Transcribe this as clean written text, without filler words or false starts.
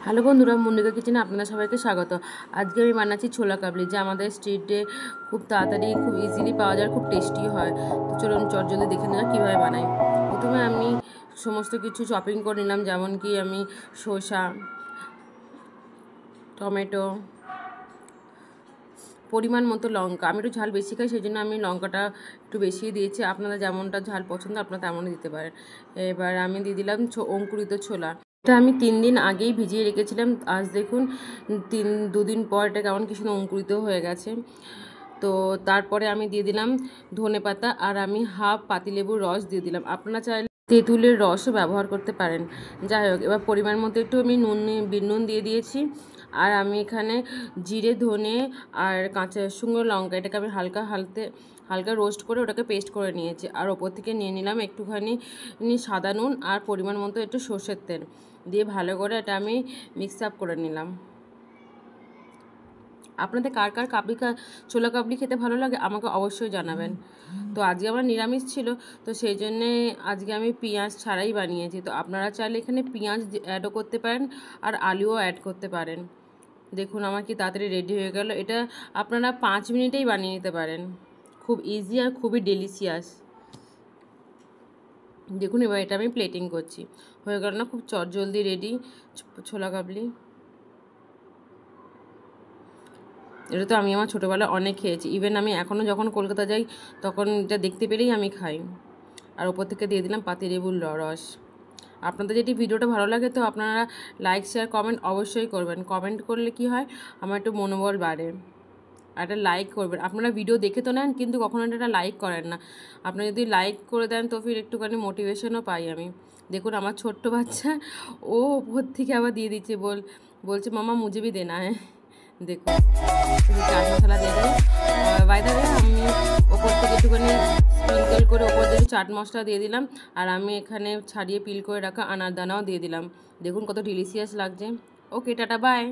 Hello বন্ধুরা, মুন্ডিকা কিচেনে আপনাদের সবাইকে স্বাগত। আজকে আমি বানাচ্ছি ছোলা কাবলি, যা আমাদের স্ট্রিটে খুব তাড়াতাড়ি খুব ইজিলি পাওয়া যায়, খুব টেস্টি হয়। তো চলুন চটজলদি দেখে নেওয়া কীভাবে বানাই। প্রথমে আমি সমস্ত কিছু চপিং করে নিলাম, যেমন কি আমি শসা, টমেটো, পরিমাণ মতো লঙ্কা। আমি একটু ঝাল বেশি খাই, সেই জন্য আমি লঙ্কাটা একটু বেশি দিয়েছি। আপনারা যেমনটা ঝাল পছন্দ আপনারা তেমনই দিতে পারেন। এবার আমি দিয়ে দিলাম অঙ্কুরিত ছোলা। এটা আমি 3 দিন আগেই ভিজিয়ে রেখেছিলাম। আজ দেখুন 2 দিন পর এটা কেমন কি সুন্দর অঙ্কুরিত হয়ে গেছে। তো তারপরে আমি দিয়ে দিলাম ধনেপাতা, আর আমি হাফ পাতিলেবুর রস দিয়ে দিলাম। আপনারা চাইলে তেঁতুলের রসও ব্যবহার করতে পারেন। যাই হোক, এবার পরিমাণ মতো একটু আমি বিট নুন দিয়ে দিয়েছি। আর আমি এখানে জিরে, ধনে আর কাঁচা শুকনো লঙ্কা, এটাকে আমি হালকা রোস্ট করে ওটাকে পেস্ট করে নিয়েছি। আর ওপর থেকে নিয়ে নিলাম একটুখানি সাদা নুন আর পরিমাণ মতো একটু সর্ষের তেল দিয়ে ভালো করে এটা আমি মিক্স আপ করে নিলাম। আপনাদের কার কার ছোলা কাবলি খেতে ভালো লাগে আমাকে অবশ্যই জানাবেন। তো আজকে আমার নিরামিষ ছিল, তো সেই জন্যে আজকে আমি পেঁয়াজ ছাড়াই বানিয়েছি। তো আপনারা চাইলে এখানে পেঁয়াজ অ্যাডও করতে পারেন আর আলুও অ্যাড করতে পারেন। দেখুন আমার কি তাড়াতাড়ি রেডি হয়ে গেল। এটা আপনারা 5 মিনিটেই বানিয়ে নিতে পারেন। খুব ইজি আর খুবই ডেলিশিয়াস। দেখুন এবার এটা আমি প্লেটিং করছি। হয়ে গেল না খুব চটজলদি রেডি ছোলা কাবলি। এটা তো আমি আমার ছোটোবেলায় অনেক খেয়েছি। ইভেন আমি এখনও যখন কলকাতা যাই তখন এটা দেখতে পেলেই আমি খাই। আর ওপর থেকে দিয়ে দিলাম পাতিলেবুর রস। আপনাদের যদি ভিডিওটা ভালো লাগে তো আপনারা লাইক, শেয়ার, কমেন্ট অবশ্যই করবেন। কমেন্ট করলে কি হয়, আমার একটু মনোবল বাড়ে। আর একটা লাইক করবেন। আপনারা ভিডিও দেখে তো নেন, কিন্তু কখনো এটা লাইক করেন না। আপনারা যদি লাইক করে দেন তো ফির একটুখানি মোটিভেশনও পাই আমি। দেখুন আমার ছোট্ট বাচ্চা ও ওপর থেকে আবার দিয়ে দিচ্ছে, বলছে মামা মুঝে ভি দেনা হ্যাঁ। দেখুন চাট মশলা দিয়ে দিই। বাই দ্য ওয়ে, আমি ওপর থেকে একটুখানি স্প্রিঙ্কেল করে ওপর থেকে চাট মশলা দিয়ে দিলাম। আর আমি এখানে ছাড়িয়ে পিল করে রাখা আনারদানাও দিয়ে দিলাম। দেখুন কত ডিলিশিয়াস লাগছে। ওকে, টাটা, বাই।